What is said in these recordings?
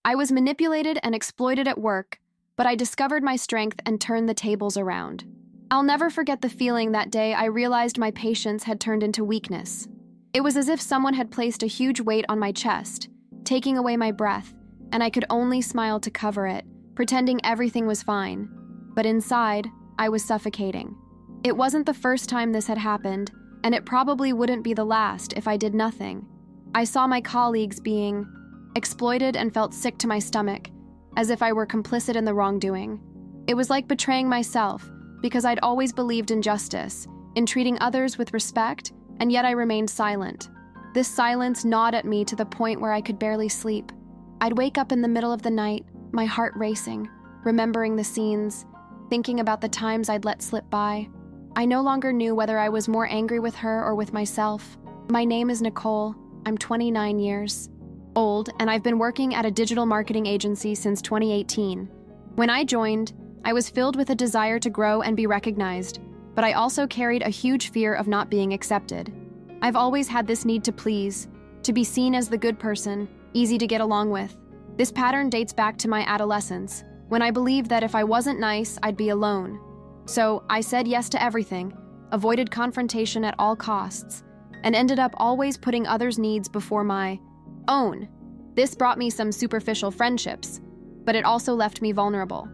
I was manipulated and exploited at work, but I discovered my strength and turned the tables around. I'll never forget the feeling that day I realized my patience had turned into weakness. It was as if someone had placed a huge weight on my chest, taking away my breath, and I could only smile to cover it, pretending everything was fine. But inside, I was suffocating. It wasn't the first time this had happened, and it probably wouldn't be the last if I did nothing. I saw my colleagues being exploited and felt sick to my stomach, as if I were complicit in the wrongdoing. It was like betraying myself, because I'd always believed in justice, in treating others with respect, and yet I remained silent. This silence gnawed at me to the point where I could barely sleep. I'd wake up in the middle of the night, my heart racing, remembering the scenes, thinking about the times I'd let slip by. I no longer knew whether I was more angry with her or with myself. My name is Nicole. I'm 29 years old, and I've been working at a digital marketing agency since 2018. When I joined, I was filled with a desire to grow and be recognized, but I also carried a huge fear of not being accepted. I've always had this need to please, to be seen as the good person, easy to get along with. This pattern dates back to my adolescence, when I believed that if I wasn't nice, I'd be alone. So I said yes to everything, avoided confrontation at all costs, and ended up always putting others' needs before my own. This brought me some superficial friendships, but it also left me vulnerable.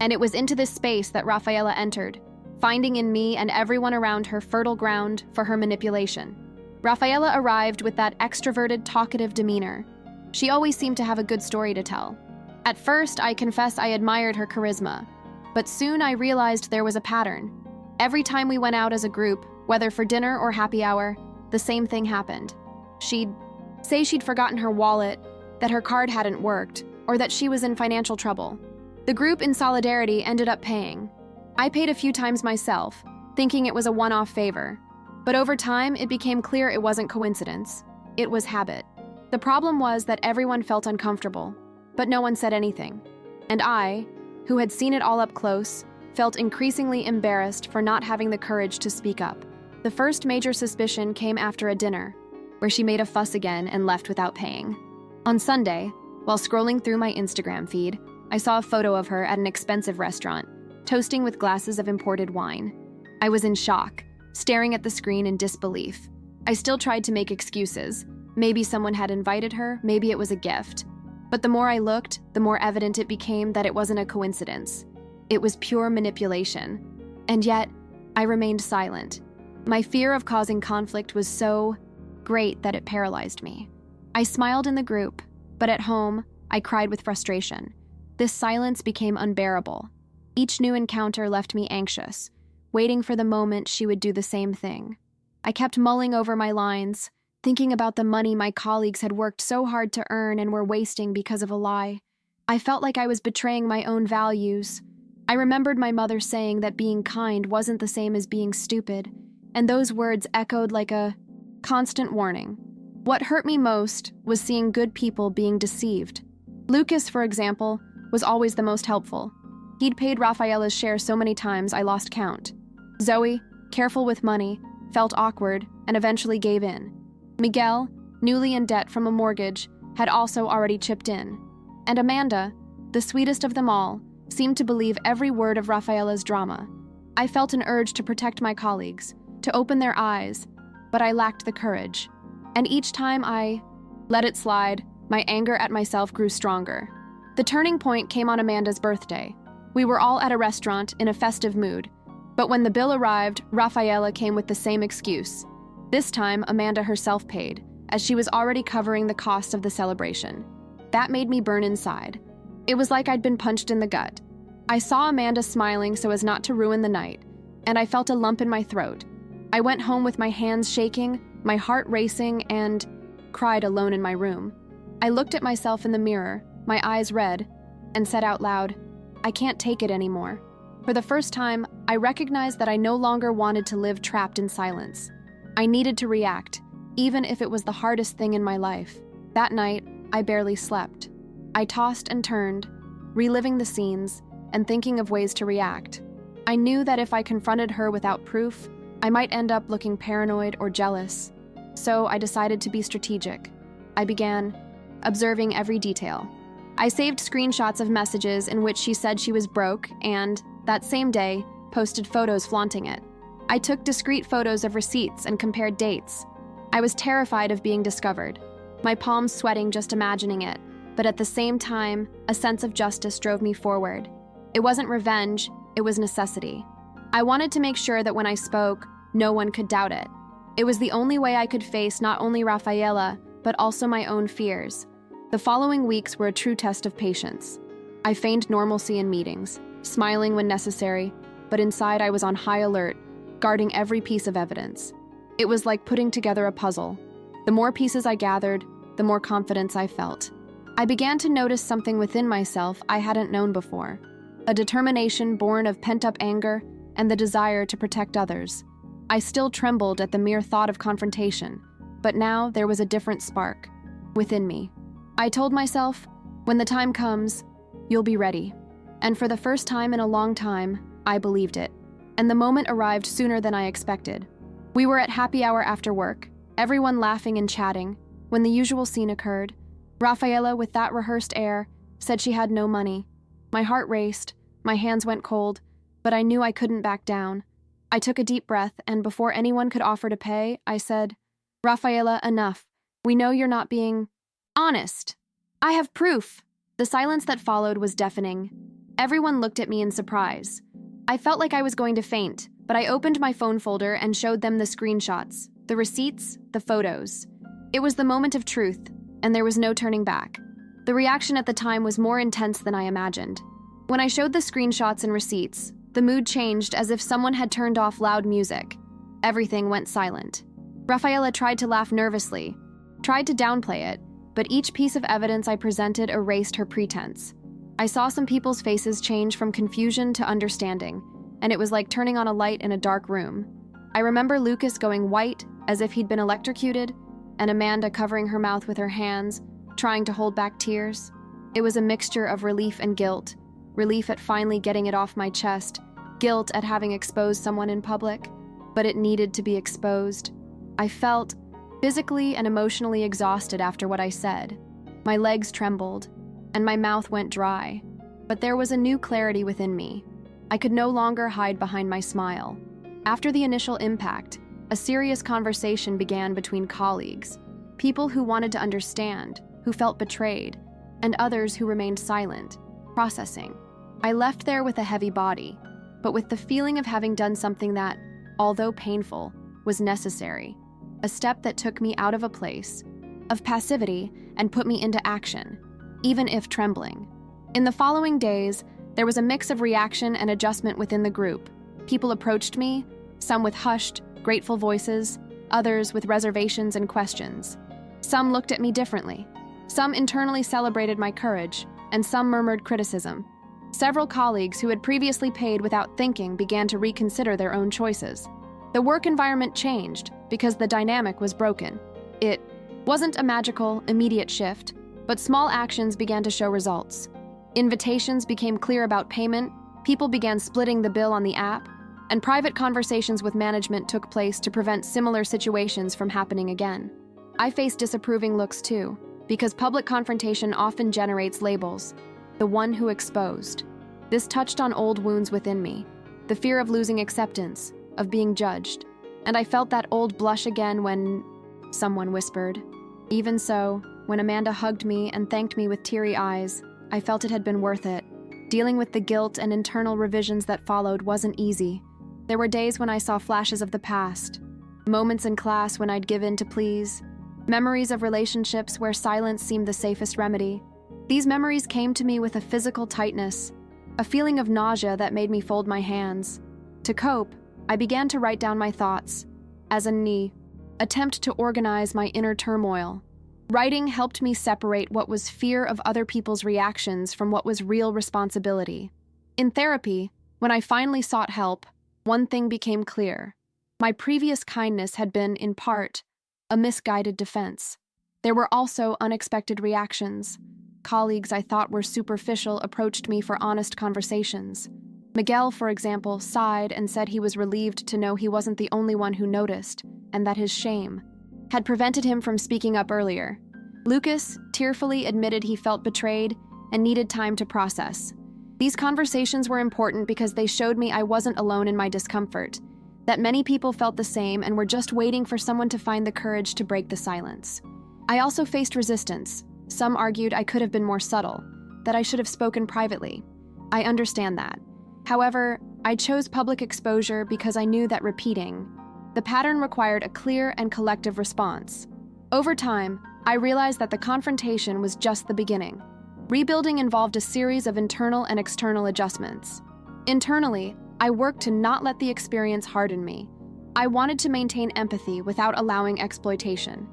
And it was into this space that Rafaela entered, finding in me and everyone around her fertile ground for her manipulation. Rafaela arrived with that extroverted, talkative demeanor. She always seemed to have a good story to tell. At first, I confess I admired her charisma, but soon I realized there was a pattern. Every time we went out as a group, whether for dinner or happy hour, the same thing happened. She'd say she'd forgotten her wallet, that her card hadn't worked, or that she was in financial trouble. The group in solidarity ended up paying. I paid a few times myself, thinking it was a one-off favor. But over time, it became clear it wasn't coincidence. It was habit. The problem was that everyone felt uncomfortable, but no one said anything. And I, who had seen it all up close, felt increasingly embarrassed for not having the courage to speak up. The first major suspicion came after a dinner, where she made a fuss again and left without paying. On Sunday, while scrolling through my Instagram feed, I saw a photo of her at an expensive restaurant, toasting with glasses of imported wine. I was in shock, staring at the screen in disbelief. I still tried to make excuses. Maybe someone had invited her, maybe it was a gift. But the more I looked, the more evident it became that it wasn't a coincidence. It was pure manipulation. And yet, I remained silent. My fear of causing conflict was so great that it paralyzed me. I smiled in the group, but at home, I cried with frustration. This silence became unbearable. Each new encounter left me anxious, waiting for the moment she would do the same thing. I kept mulling over my lines, thinking about the money my colleagues had worked so hard to earn and were wasting because of a lie. I felt like I was betraying my own values. I remembered my mother saying that being kind wasn't the same as being stupid, and those words echoed like a constant warning. What hurt me most was seeing good people being deceived. Lucas, for example, was always the most helpful. He'd paid Rafaela's share so many times I lost count. Zoe, careful with money, felt awkward and eventually gave in. Miguel, newly in debt from a mortgage, had also already chipped in. And Amanda, the sweetest of them all, seemed to believe every word of Rafaela's drama. I felt an urge to protect my colleagues, to open their eyes, but I lacked the courage. And each time I let it slide, my anger at myself grew stronger. The turning point came on Amanda's birthday. We were all at a restaurant in a festive mood, but when the bill arrived, Rafaela came with the same excuse. This time, Amanda herself paid, as she was already covering the cost of the celebration. That made me burn inside. It was like I'd been punched in the gut. I saw Amanda smiling so as not to ruin the night, and I felt a lump in my throat. I went home with my hands shaking, my heart racing, and cried alone in my room. I looked at myself in the mirror, my eyes red, and said out loud, "I can't take it anymore." For the first time, I recognized that I no longer wanted to live trapped in silence. I needed to react, even if it was the hardest thing in my life. That night, I barely slept. I tossed and turned, reliving the scenes and thinking of ways to react. I knew that if I confronted her without proof, I might end up looking paranoid or jealous. So I decided to be strategic. I began observing every detail. I saved screenshots of messages in which she said she was broke and, that same day, posted photos flaunting it. I took discreet photos of receipts and compared dates. I was terrified of being discovered, my palms sweating just imagining it, but at the same time, a sense of justice drove me forward. It wasn't revenge, it was necessity. I wanted to make sure that when I spoke, no one could doubt it. It was the only way I could face not only Rafaela, but also my own fears. The following weeks were a true test of patience. I feigned normalcy in meetings, smiling when necessary, but inside I was on high alert, guarding every piece of evidence. It was like putting together a puzzle. The more pieces I gathered, the more confidence I felt. I began to notice something within myself I hadn't known before, a determination born of pent-up anger and the desire to protect others. I still trembled at the mere thought of confrontation, but now there was a different spark within me. I told myself, when the time comes, you'll be ready. And for the first time in a long time, I believed it. And the moment arrived sooner than I expected. We were at happy hour after work, everyone laughing and chatting, when the usual scene occurred. Rafaela, with that rehearsed air, said she had no money. My heart raced, my hands went cold, but I knew I couldn't back down. I took a deep breath, and before anyone could offer to pay, I said, "Rafaela, enough. We know you're not being honest. I have proof." The silence that followed was deafening. Everyone looked at me in surprise. I felt like I was going to faint, but I opened my phone folder and showed them the screenshots, the receipts, the photos. It was the moment of truth, and there was no turning back. The reaction at the time was more intense than I imagined. When I showed the screenshots and receipts, the mood changed as if someone had turned off loud music. Everything went silent. Rafaela tried to laugh nervously, tried to downplay it, but each piece of evidence I presented erased her pretense. I saw some people's faces change from confusion to understanding, and it was like turning on a light in a dark room. I remember Lucas going white, as if he'd been electrocuted, and Amanda covering her mouth with her hands, trying to hold back tears. It was a mixture of relief and guilt. Relief at finally getting it off my chest, guilt at having exposed someone in public, but it needed to be exposed. I felt physically and emotionally exhausted after what I said. My legs trembled, and my mouth went dry, but there was a new clarity within me. I could no longer hide behind my smile. After the initial impact, a serious conversation began between colleagues, people who wanted to understand, who felt betrayed, and others who remained silent, processing. I left there with a heavy body, but with the feeling of having done something that, although painful, was necessary. A step that took me out of a place of passivity and put me into action, even if trembling. In the following days, there was a mix of reaction and adjustment within the group. People approached me, some with hushed, grateful voices, others with reservations and questions. Some looked at me differently. Some internally celebrated my courage, and some murmured criticism. Several colleagues who had previously paid without thinking began to reconsider their own choices. The work environment changed because the dynamic was broken. It wasn't a magical, immediate shift, but small actions began to show results. Invitations became clear about payment, people began splitting the bill on the app, and private conversations with management took place to prevent similar situations from happening again. I faced disapproving looks too, because public confrontation often generates labels. The one who exposed. This touched on old wounds within me, the fear of losing acceptance, of being judged, and I felt that old blush again when someone whispered. Even so, when Amanda hugged me and thanked me with teary eyes, I felt it had been worth it. Dealing with the guilt and internal revisions that followed wasn't easy. There were days when I saw flashes of the past, moments in class when I'd give in to please, memories of relationships where silence seemed the safest remedy. These memories came to me with a physical tightness, a feeling of nausea that made me fold my hands. To cope, I began to write down my thoughts, as an attempt to organize my inner turmoil. Writing helped me separate what was fear of other people's reactions from what was real responsibility. In therapy, when I finally sought help, one thing became clear. My previous kindness had been, in part, a misguided defense. There were also unexpected reactions. Colleagues I thought were superficial approached me for honest conversations. Miguel, for example, sighed and said he was relieved to know he wasn't the only one who noticed, and that his shame had prevented him from speaking up earlier. Lucas tearfully admitted he felt betrayed, and needed time to process. These conversations were important because they showed me I wasn't alone in my discomfort, that many people felt the same and were just waiting for someone to find the courage to break the silence. I also faced resistance. Some argued I could have been more subtle, that I should have spoken privately. I understand that. However, I chose public exposure because I knew that repeating the pattern required a clear and collective response. Over time, I realized that the confrontation was just the beginning. Rebuilding involved a series of internal and external adjustments. Internally, I worked to not let the experience harden me. I wanted to maintain empathy without allowing exploitation.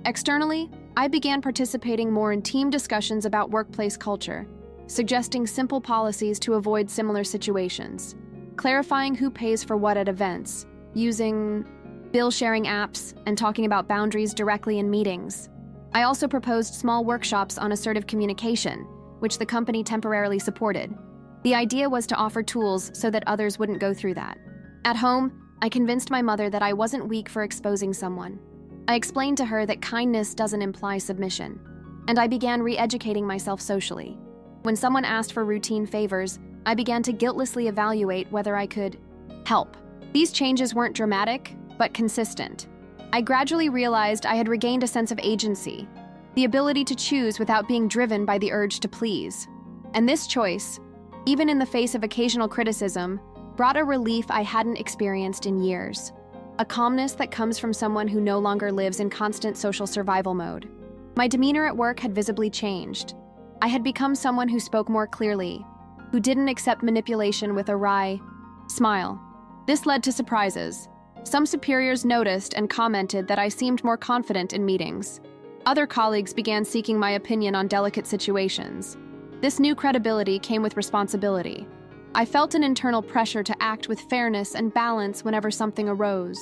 Externally, I began participating more in team discussions about workplace culture, suggesting simple policies to avoid similar situations, clarifying who pays for what at events, using bill-sharing apps, and talking about boundaries directly in meetings. I also proposed small workshops on assertive communication, which the company temporarily supported. The idea was to offer tools so that others wouldn't go through that. At home, I convinced my mother that I wasn't weak for exposing someone. I explained to her that kindness doesn't imply submission, and I began re-educating myself socially. When someone asked for routine favors, I began to guiltlessly evaluate whether I could help. These changes weren't dramatic, but consistent. I gradually realized I had regained a sense of agency, the ability to choose without being driven by the urge to please. And this choice, even in the face of occasional criticism, brought a relief I hadn't experienced in years. A calmness that comes from someone who no longer lives in constant social survival mode. My demeanor at work had visibly changed. I had become someone who spoke more clearly, who didn't accept manipulation with a wry smile. This led to surprises. Some superiors noticed and commented that I seemed more confident in meetings. Other colleagues began seeking my opinion on delicate situations. This new credibility came with responsibility. I felt an internal pressure to act with fairness and balance whenever something arose.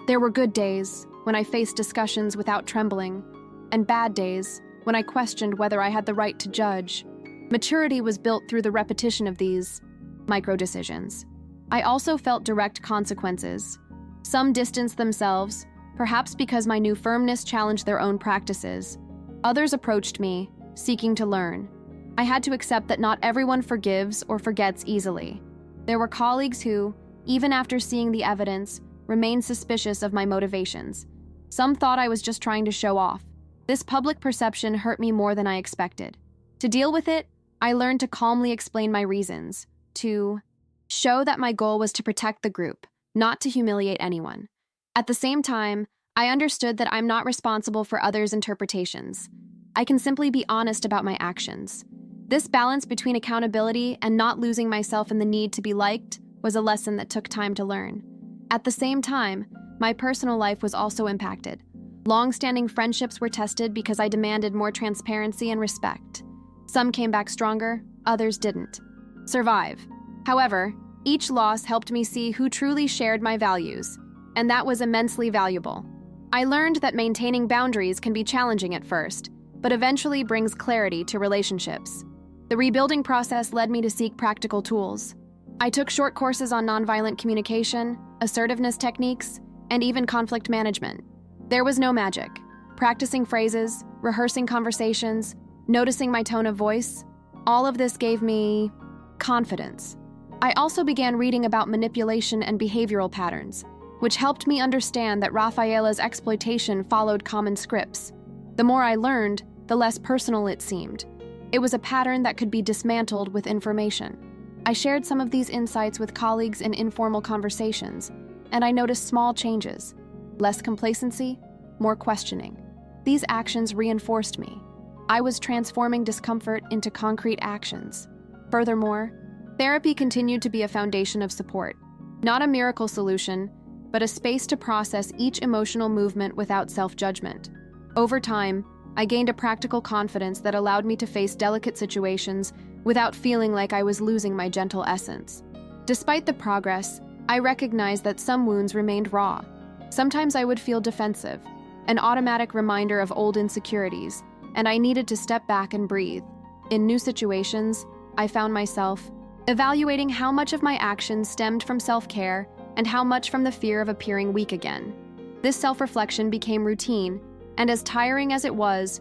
There were good days, when I faced discussions without trembling, and bad days, when I questioned whether I had the right to judge. Maturity was built through the repetition of these micro-decisions. I also felt direct consequences. Some distanced themselves, perhaps because my new firmness challenged their own practices. Others approached me, seeking to learn. I had to accept that not everyone forgives or forgets easily. There were colleagues who, even after seeing the evidence, remained suspicious of my motivations. Some thought I was just trying to show off. This public perception hurt me more than I expected. To deal with it, I learned to calmly explain my reasons, to show that my goal was to protect the group, not to humiliate anyone. At the same time, I understood that I'm not responsible for others' interpretations. I can simply be honest about my actions. This balance between accountability and not losing myself in the need to be liked was a lesson that took time to learn. At the same time, my personal life was also impacted. Long-standing friendships were tested because I demanded more transparency and respect. Some came back stronger, others didn't. Survive. However, each loss helped me see who truly shared my values, and that was immensely valuable. I learned that maintaining boundaries can be challenging at first, but eventually brings clarity to relationships. The rebuilding process led me to seek practical tools. I took short courses on nonviolent communication, assertiveness techniques, and even conflict management. There was no magic. Practicing phrases, rehearsing conversations, noticing my tone of voice, all of this gave me confidence. I also began reading about manipulation and behavioral patterns, which helped me understand that Rafaela's exploitation followed common scripts. The more I learned, the less personal it seemed. It was a pattern that could be dismantled with information. I shared some of these insights with colleagues in informal conversations, and I noticed small changes. Less complacency, more questioning. These actions reinforced me. I was transforming discomfort into concrete actions. Furthermore, therapy continued to be a foundation of support. Not a miracle solution, but a space to process each emotional movement without self-judgment. Over time, I gained a practical confidence that allowed me to face delicate situations without feeling like I was losing my gentle essence. Despite the progress, I recognized that some wounds remained raw. Sometimes I would feel defensive, an automatic reminder of old insecurities, and I needed to step back and breathe. In new situations, I found myself evaluating how much of my actions stemmed from self-care and how much from the fear of appearing weak again. This self-reflection became routine, and as tiring as it was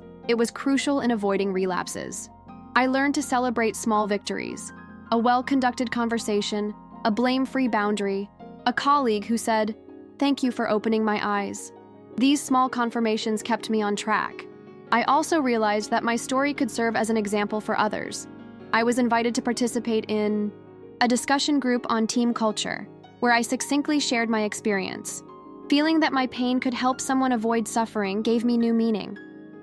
crucial in avoiding relapses. I learned to celebrate small victories, a well-conducted conversation, a blame-free boundary, a colleague who said, "Thank you for opening my eyes." These small confirmations kept me on track. I also realized that my story could serve as an example for others. I was invited to participate in a discussion group on team culture, where I succinctly shared my experience. Feeling that my pain could help someone avoid suffering gave me new meaning.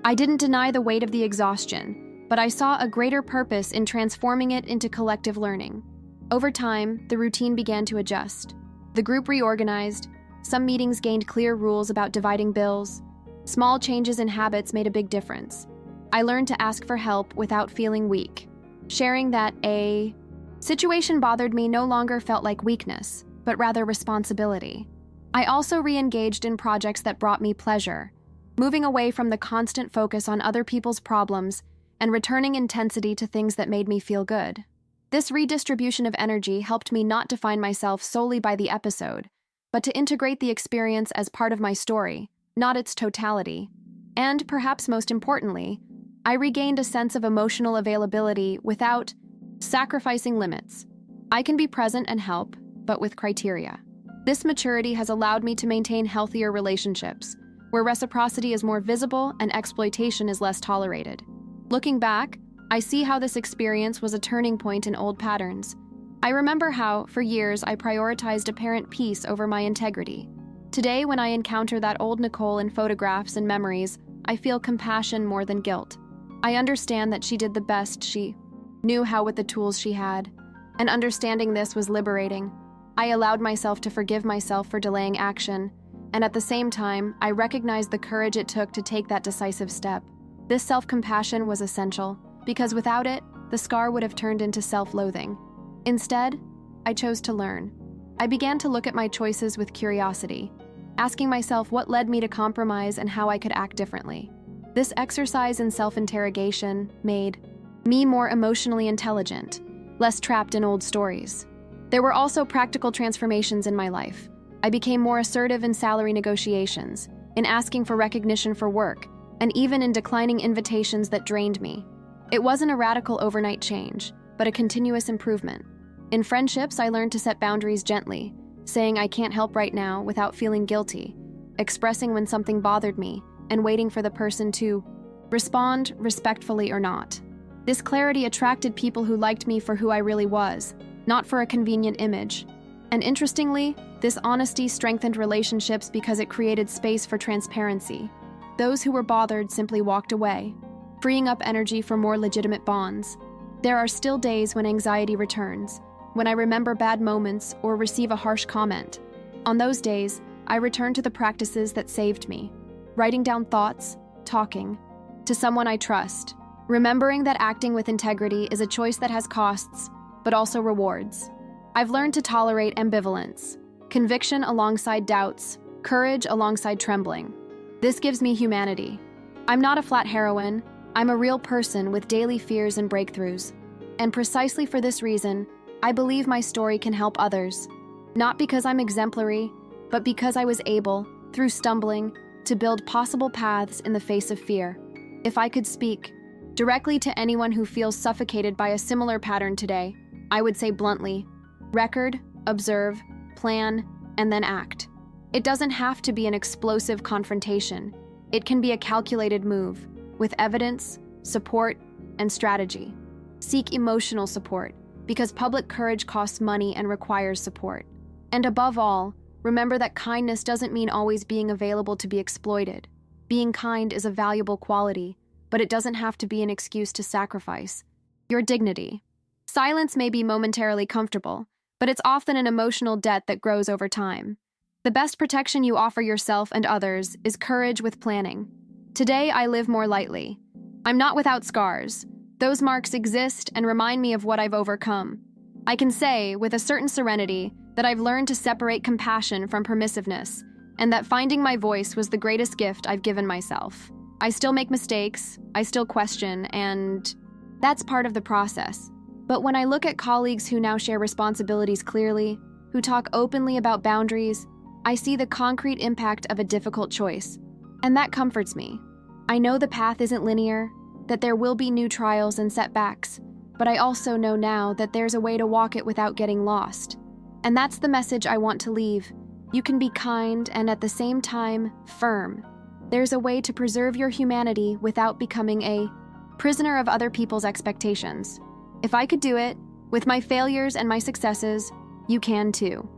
I didn't deny the weight of the exhaustion, but I saw a greater purpose in transforming it into collective learning. Over time, the routine began to adjust. The group reorganized, some meetings gained clear rules about dividing bills. Small changes in habits made a big difference. I learned to ask for help without feeling weak. Sharing that a situation bothered me no longer felt like weakness, but rather responsibility. I also re-engaged in projects that brought me pleasure, moving away from the constant focus on other people's problems and returning intensity to things that made me feel good. This redistribution of energy helped me not define myself solely by the episode, but to integrate the experience as part of my story, not its totality. And perhaps most importantly, I regained a sense of emotional availability without sacrificing limits. I can be present and help, but with criteria. This maturity has allowed me to maintain healthier relationships, where reciprocity is more visible and exploitation is less tolerated. Looking back, I see how this experience was a turning point in old patterns. I remember how, for years, I prioritized apparent peace over my integrity. Today, when I encounter that old Nicole in photographs and memories, I feel compassion more than guilt. I understand that she did the best she knew how with the tools she had, and understanding this was liberating. I allowed myself to forgive myself for delaying action, and at the same time, I recognized the courage it took to take that decisive step. This self-compassion was essential, because without it, the scar would have turned into self-loathing. Instead, I chose to learn. I began to look at my choices with curiosity, asking myself what led me to compromise and how I could act differently. This exercise in self-interrogation made me more emotionally intelligent, less trapped in old stories. There were also practical transformations in my life. I became more assertive in salary negotiations, in asking for recognition for work, and even in declining invitations that drained me. It wasn't a radical overnight change, but a continuous improvement. In friendships, I learned to set boundaries gently, saying I can't help right now without feeling guilty, expressing when something bothered me, and waiting for the person to respond respectfully or not. This clarity attracted people who liked me for who I really was, not for a convenient image. And interestingly, this honesty strengthened relationships because it created space for transparency. Those who were bothered simply walked away, freeing up energy for more legitimate bonds. There are still days when anxiety returns, when I remember bad moments or receive a harsh comment. On those days, I return to the practices that saved me, writing down thoughts, talking to someone I trust, remembering that acting with integrity is a choice that has costs, but also rewards. I've learned to tolerate ambivalence, conviction alongside doubts, courage alongside trembling. This gives me humanity. I'm not a flat heroine. I'm a real person with daily fears and breakthroughs. And precisely for this reason, I believe my story can help others. Not because I'm exemplary, but because I was able, through stumbling, to build possible paths in the face of fear. If I could speak directly to anyone who feels suffocated by a similar pattern today, I would say bluntly, record, observe, plan, and then act. It doesn't have to be an explosive confrontation. It can be a calculated move, with evidence, support, and strategy. Seek emotional support, because public courage costs money and requires support. And above all, remember that kindness doesn't mean always being available to be exploited. Being kind is a valuable quality, but it doesn't have to be an excuse to sacrifice your dignity. Silence may be momentarily comfortable, but it's often an emotional debt that grows over time. The best protection you offer yourself and others is courage with planning. Today, I live more lightly. I'm not without scars. Those marks exist and remind me of what I've overcome. I can say, with a certain serenity, that I've learned to separate compassion from permissiveness, and that finding my voice was the greatest gift I've given myself. I still make mistakes, I still question, and that's part of the process. But when I look at colleagues who now share responsibilities clearly, who talk openly about boundaries, I see the concrete impact of a difficult choice. And that comforts me. I know the path isn't linear, that there will be new trials and setbacks, but I also know now that there's a way to walk it without getting lost. And that's the message I want to leave. You can be kind and at the same time, firm. There's a way to preserve your humanity without becoming a prisoner of other people's expectations. If I could do it, with my failures and my successes, you can too.